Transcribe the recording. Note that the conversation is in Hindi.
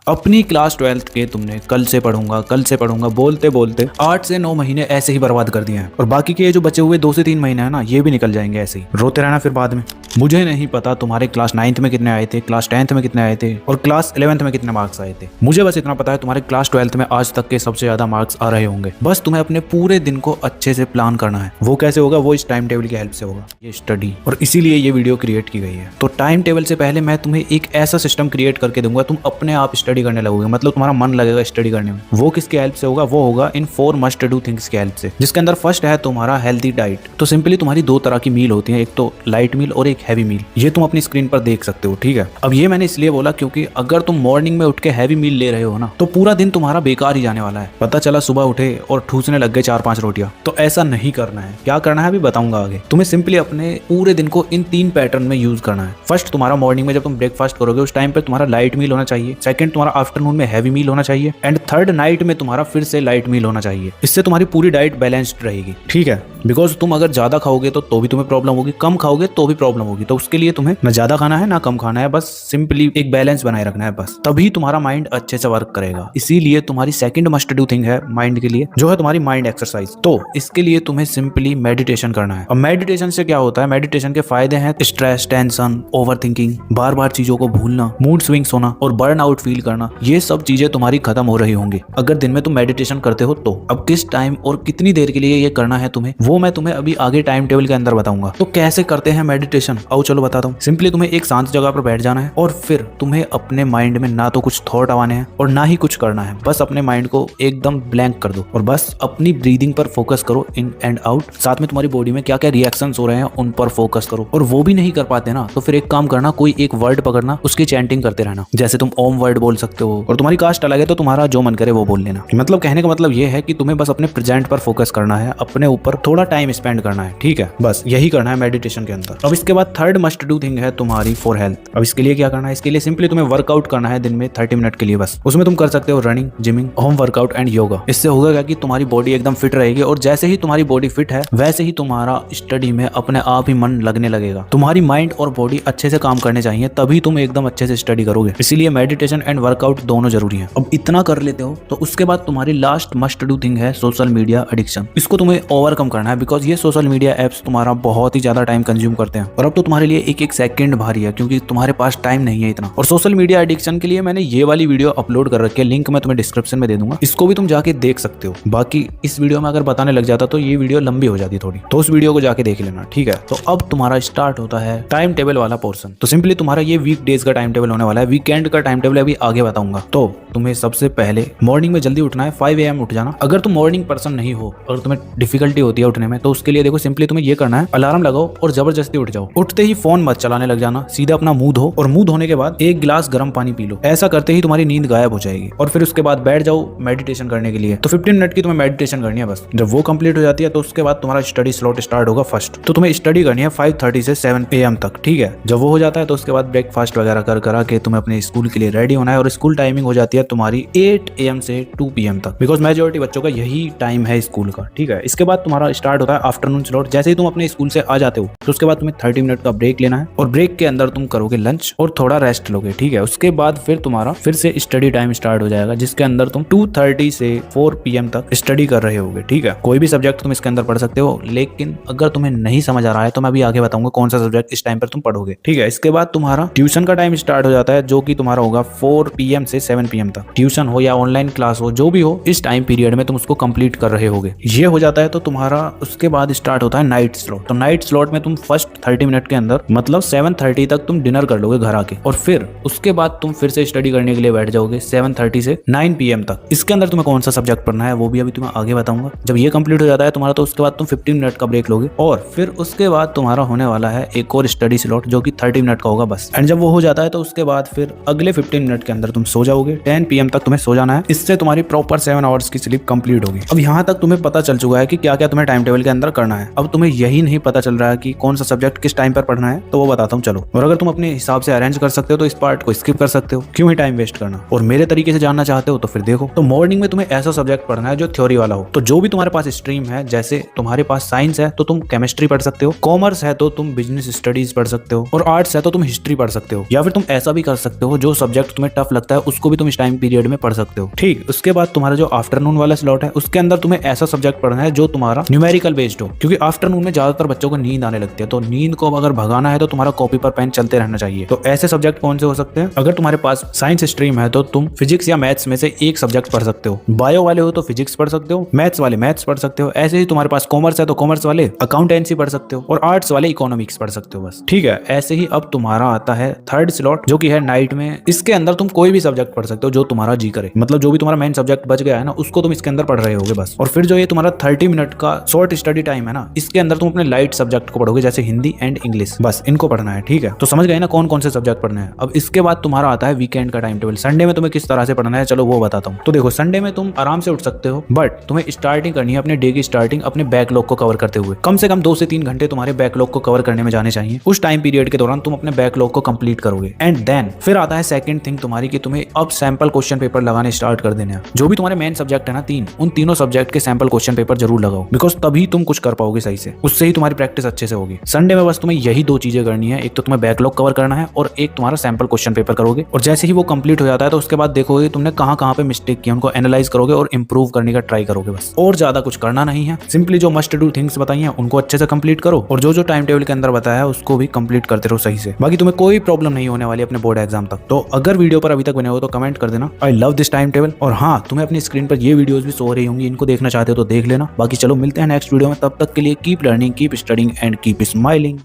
अपनी क्लास 12th के तुमने कल से पढ़ूंगा बोलते बोलते 8 से 9 महीने ऐसे ही बर्बाद कर दिए हैं, और बाकी के ये जो बचे हुए 2 से 3 महीने हैं ना, ये भी निकल जाएंगे ऐसे ही, रोते रहना फिर बाद में। मुझे नहीं पता तुम्हारे क्लास 9th में कितने आए थे, क्लास 10th में कितने आए थे, और क्लास 11th में कितने मार्क्स आए थे। मुझे बस इतना पता है तुम्हारे क्लास 12th में आज तक के सबसे ज्यादा मार्क्स आ रहे होंगे। बस तुम्हें अपने पूरे दिन को अच्छे से प्लान करना है। वो कैसे होगा? वो इस टाइम टेबल की हेल्प से होगा, ये स्टडी, और इसीलिए ये वीडियो क्रिएट की गई है। तो टाइम टेबल से पहले मैं तुम्हें एक ऐसा सिस्टम क्रिएट करके दूंगा, तुम अपने आप स्टडी करने लगोगे, मतलब तुम्हारा मन लगेगा स्टडी करने में। वो किसकी हेल्प से होगा? वो होगा इन 4 मस्ट डू थिंग्स की हेल्प से, जिसके अंदर फर्स्ट है तुम्हारा हेल्दी डाइट। तो सिंपली तुम्हारी 2 तरह की मील होती है, एक तो लाइट मील और एक हैवी मील। ये तुम अपनी स्क्रीन पर देख सकते हो, ठीक है। अब ये मैंने इसलिए बोला क्योंकि अगर तुम मॉर्निंग में उठ के हैवी मील ले रहे हो ना, तो पूरा दिन तुम्हारा बेकार ही जाने वाला है। पता चला सुबह उठे और ठूसने लग गए 4-5 रोटियां, तो ऐसा नहीं करना है। क्या करना है अभी बताऊंगा आगे। तुम्हें सिंपली अपने पूरे दिन को इन 3 पैटर्न में यूज करना है। फर्स्ट, तुम्हारा मॉर्निंग में जब तुम ब्रेकफास्ट करोगे उस टाइम पे तुम्हारा लाइट मील होना चाहिए। सेकंड, तुम्हारा आफ्टरनून में हैवी मील होना चाहिए। एंड थर्ड, नाइट में तुम्हारा फिर से लाइट मील होना चाहिए। इससे तुम्हारी पूरी डाइट बैलेंस्ड रहेगी, ठीक है। बिकॉज तुम अगर ज्यादा खाओगे तो भी तुम्हें प्रॉब्लम होगी, कम खाओगे तो भी प्रॉब्लम होगी। तो उसके लिए तुम्हें ना ज्यादा खाना है ना कम खाना है, बस सिंपली एक बैलेंस बनाए रखना है बस, तभी तुम्हारा माइंड अच्छे से वर्क करेगा। इसीलिए तुम्हारी सेकंड मस्ट डू थिंग है माइंड के लिए, जो है तुम्हारी माइंड एक्सरसाइज। तो इसके लिए तुम्हें सिंपली मेडिटेशन करना है। अब मेडिटेशन से क्या होता है? मेडिटेशन के फायदे हैं स्ट्रेस, टेंशन, ओवर थिंकिंग, बार बार चीजों को भूलना, मूड स्विंग्स होना और बर्न आउट फील करना, ये सब चीजें तुम्हारी खत्म हो रही होंगी अगर दिन में तुम मेडिटेशन करते हो तो। अब किस टाइम और कितनी देर के लिए ये करना है तुम्हें, वो मैं तुम्हें अभी आगे टाइम टेबल के अंदर बताऊंगा। तो कैसे करते हैं मेडिटेशन, आओ चलो बताता हूँ। सिंपली तुम्हें एक शांत जगह पर बैठ जाना है और फिर तुम्हें अपने माइंड में ना तो कुछ थॉट आने हैं और ना ही कुछ करना है। बस अपने माइंड को एकदम ब्लैंक कर दो और बस अपनी ब्रीदिंग पर फोकस करो, इन एंड आउट। साथ में तुम्हारी बॉडी में क्या क्या रिएक्शंस हो रहे हैं उन पर फोकस करो। और वो भी नहीं कर पाते ना, तो फिर एक काम करना, कोई एक वर्ड पकड़ना, उसकी चैंटिंग करते रहना। जैसे तुम ओम वर्ड बोल सकते हो, और तुम्हारी कास्ट अलग है तो तुम्हारा जो मन करे वो बोल लेना। मतलब कहने का मतलब ये है कि तुम्हें बस अपने प्रेजेंट पर फोकस करना है, अपने ऊपर थोड़ा टाइम स्पेंड करना है, ठीक है। बस यही करना है मेडिटेशन के अंदर। अब इसके बाद थर्ड मस्ट डू थिंग है तुम्हारी फॉर हेल्थ। अब इसके लिए क्या करना है? इसके लिए सिंपली तुम्हें वर्कआउट करना है दिन में 30 मिनट के लिए बस। उसमें तुम कर सकते हो running, gymming, home workout and yoga. इससे होगा क्या कि तुम्हारी बॉडी एकदम फिट रहेगी, और जैसे ही तुम्हारी बॉडी फिट है वैसे ही तुम्हारा स्टडी में अपने आप ही मन लगने लगेगा। तुम्हारी माइंड और बॉडी अच्छे से काम करने चाहिए, तभी तुम एकदम अच्छे से स्टडी करोगे। इसीलिए मेडिटेशन एंड वर्कआउट दोनों जरूरी है। अब इतना कर लेते हो तो उसके बाद तुम्हारी लास्ट मस्ट डू थिंग है सोशल मीडिया एडिक्शन। इसको तुम्हें ओवरकम करना है, बिकॉज ये सोशल मीडिया एप्स तुम्हारा बहुत ही ज्यादा टाइम कंज्यूम करते हैं, और अब तो तुम्हारे लिए एक एक सेकंड भारी है क्योंकि तुम्हारे पास टाइम नहीं है इतना। और सोशल मीडिया एडिक्शन के लिए मैंने ये वाली वीडियो अपलोड कर रखी है, लिंक मैं तुम्हें डिस्क्रिप्शन में दे दूंगा, इसको भी तुम जाके देख सकते हो। बाकी इस वीडियो में अगर बताने लग जाता तो ये वीडियो लंबी हो जाती थोड़ी, तो उस वीडियो को जाके देख लेना, ठीक है। तो अब तुम्हारा स्टार्ट होता है टाइम टेबल वाला पोर्शन। तो सिंपली तुम्हारा ये वीक डेज का टाइम टेबल होने वाला है, वीकेंड का टाइम टेबल अभी आगे बताऊंगा। तो तुम्हें सबसे पहले मॉर्निंग में जल्दी उठना है, 5 AM उठ जाना। अगर तुम मॉर्निंग पर्सन नहीं हो और तुम्हें डिफिकल्टी होती है उठने में, तो उसके लिए देखो सिंपली तुम्हें ये करना है, अलार्म लगाओ और जबरदस्ती उठ जाओ। उठते ही फोन मत चलाने लग जाना, सीधा अपना मुंह धो और मुंह धोने के बाद 1 गिलास गर्म पानी पी लो। ऐसा करते ही तुम्हारी नींद गायब हो जाएगी, और फिर उसके बाद बैठ जाओ मेडिटेशन करने के लिए। तो 15 मिनट की तुम्हें मेडिटेशन करनी है बस। जब वो कंप्लीट हो जाती है तो उसके बाद तुम्हारा स्टडी स्लॉट स्टार्ट होगा फर्स्ट। तो तुम्हें स्टडी करनी है 5:30 से 7 AM तक, ठीक है। जब वो हो जाता है तो उसके बाद ब्रेकफास्ट वगैरह करा के तुम्हें अपने स्कूल के लिए रेडी होना है, और स्कूल टाइमिंग हो जाती है तुम्हारी 8 AM से 2 PM तक, बिकॉज मेजोरिटी बच्चों का यही टाइम है स्कूल का, ठीक है। इसके बाद तुम्हारा स्टार्ट होता है आफ्टरनून स्लॉट। जैसे ही तुम अपने स्कूल से आ जाते हो तो उसके बाद तुम्हें 30 मिनट का ब्रेक लेना है, और ब्रेक के अंदर तुम करोगे लंच और थोड़ा रेस्ट लोगे, ठीक है। उसके बाद फिर तुम्हारा फिर से स्टडी टाइम स्टार्ट हो जाएगा, जिसके अंदर तुम 2:30 से 4 PM तक स्टडी कर रहे होगे, ठीक है। कोई भी सब्जेक्ट तुम इसके अंदर पढ़ सकते हो, लेकिन अगर तुम्हें नहीं समझ आ रहा है तो मैं अभी आगे बताऊंगा कौन सा सब्जेक्ट इस टाइम पर तुम पढ़ोगे, ठीक है। इसके बाद तुम्हारा ट्यूशन का टाइम स्टार्ट हो जाता है, जो कि तुम्हारा होगा 4 PM से 7 PM तक। ट्यूशन हो या ऑनलाइन क्लास हो, जो भी हो, इस टाइम पीरियड में तुम उसको कंप्लीट कर रहे होगे। ये हो जाता है तो तुम्हारा उसके बाद स्टार्ट होता है नाइट स्लॉट। तो नाइट स्लॉट में तुम फर्स्ट 30 मिनट के अंदर मतलब 7:30 तक तुम डिनर कर लोगे घर आके, और फिर उसके बाद तुम फिर से स्टडी करने के लिए बैठ जाओगे 7:30 से 9 PM तक। इसके अंदर तुम्हें कौन सा सब्जेक्ट पढ़ना है वो भी अभी तुम्हें आगे बताऊंगा। जब ये कंप्लीट हो जाता है तुम्हारा, तो उसके बाद तुम 15 मिनट का ब्रेक लोगे, और फिर उसके बाद तुम्हारा होने वाला है एक और स्टडी स्लॉट जो कि 30 मिनट का होगा बस। एंड जब वो हो जाता है तो उसके बाद फिर अगले 15 मिनट के अंदर तुम सो जाओगे। 10 PM तक तुम्हें सो जाना है, इससे तुम्हारी प्रॉपर 7 आवर्स की स्लीप कंप्लीट होगी। अब यहाँ तक तुम्हें पता चल चुका है कि क्या क्या तुम्हें टाइम टेबल के अंदर करना है। अब तुम्हें यही नहीं पता चल रहा है कि कौन सा सब्जेक्ट किस टाइम पर पढ़ना है, तो वो बताता हूँ चलो। और अगर तुम अपने हिसाब से अरेंज कर सकते हो तो इस पार्ट को स्किप कर सकते हो, क्यों ही टाइम वेस्ट करना। और मेरे तरीके से जानना चाहते हो तो फिर देखो। तो मॉर्निंग में तुम्हें ऐसा सब्जेक्ट पढ़ना है जो थ्योरी वाला हो। तो जो भी तुम्हारे पास स्ट्रीम है, जैसे तुम्हारे पास साइंस है तो तुम केमिस्ट्री पढ़ सकते हो, कॉमर्स है तो तुम बिजनेस स्टडीज पढ़ सकते हो, और आर्ट्स है तो तुम हिस्ट्री पढ़ सकते हो। या फिर तुम ऐसा भी कर सकते हो, जो सब्जेक्ट तुम्हें टफ लगता है उसको भी तुम इस टाइम टाइम पीरियड में पढ़ सकते हो। ठीक, उसके बाद तुम्हारा जो आफ्टरनून वाला स्लॉट है उसके अंदर तुम्हें ऐसा सब्जेक्ट पढ़ना है जो तुम्हारा न्यूमेरिकल बेस्ड हो, क्योंकि आफ्टरनून में ज्यादातर बच्चों को नींद आने लगती है। तो नींद को अगर भगाना है तो तुम्हारा कॉपी पर पेन चलते रहना चाहिए। तो ऐसे सब्जेक्ट कौन से हो सकते हैं? अगर तुम्हारे पास साइंस स्ट्रीम है तो तुम फिजिक्स या मैथ्स में से एक सब्जेक्ट पढ़ सकते हो। बायो वाले हो तो फिजिक्स पढ़ सकते हो, मैथ्स वाले मैथ्स पढ़ सकते हो। ऐसे ही तुम्हारे पास कॉमर्स है तो कॉमर्स वाले अकाउंटेंसी पढ़ सकते हो, और आर्ट्स वाले इकोनॉमिक्स पढ़ सकते हो बस। ठीक है, ऐसे ही अब तुम्हारा आता है थर्ड स्लॉट जो कि है नाइट में। इसके अंदर तुम कोई भी सब्जेक्ट पढ़ सकते हो जो तुम्हारा जी करे, मतलब जो भी तुम्हारा मेन सब्जेक्ट बच गया है ना उसको तुम इसके अंदर पढ़ रहे होगे बस। और फिर जो ये तुम्हारा 30 मिनट का शॉर्ट स्टडी टाइम है ना, इसके अंदर तुम अपने लाइट सब्जेक्ट को पढ़ोगे, जैसे हिंदी एंड इंग्लिश, बस इनको पढ़ना है। ठीक है, तो समझ गए ना कौन कौन से सब्जेक्ट पढ़ने हैं। अब इसके बाद तुम्हारा आता है वीकेंड का टाइम टेबल। संडे में तुम्हें किस तरह से पढ़ना है चलो वो बताता हूँ। तो देखो, संडे में तुम आराम से उठ सकते हो, बट तुम्हें स्टार्टिंग करनी है अपने डे की स्टार्टिंग अपने बैकलॉग को कवर करते हुए। कम से कम 2 से 3 घंटे तुम्हारे बैकलॉग को कवर करने में जाने चाहिए। उस टाइम पीरियड के दौरान तुम अपने बैकलॉग को कंप्लीट करोगे। एंड देन फिर आता है सेकंड थिंग तुम्हारी कि तुम्हें अब सैंपल क्वेश्चन पेपर लगाने स्टार्ट कर देने हैं। जो भी तुम्हारे मेन सब्जेक्ट है ना उन तीनों सब्जेक्ट के सैंपल क्वेश्चन पेपर जरूर लगाओ, बिकॉज तभी तुम कुछ कर पाओगे सही से, उससे ही तुम्हारी प्रैक्टिस अच्छे से होगी। संडे में बस तुम्हें यही 2 चीजें करनी है, एक तो तुम्हें बैकलॉग कवर करना है और एक तुम्हारा सैंपल क्वेश्चन पेपर करोगे। और जैसे ही वो कंप्लीट हो जाता है तो उसके बाद देखोगे तुमने कहां कहां पे मिस्टेक किया, उनको एनालाइज करोगे और इंप्रूव करने का ट्राई करोगे बस। और ज्यादा कुछ करना नहीं है, सिंपली जो मस्ट डू थिंग्स बताई हैं उनको अच्छे से कंप्लीट करो, और जो जो टाइम टेबल के अंदर बताया है उसको भी कंप्लीट करते रहो सही से। बाकी तुम्हें कोई प्रॉब्लम नहीं होने वाली अपने बोर्ड एग्जाम तक। तो अगर वीडियो पर अभी तक बने हो तो कमेंट कर देना I love this time table. और हाँ, तुम्हें अपनी स्क्रीन पर ये वीडियोस भी शो हो रही होंगी, इनको देखना चाहते हो तो देख लेना। बाकी चलो मिलते हैं नेक्स्ट वीडियो में, तब तक के लिए keep learning, keep studying and keep smiling.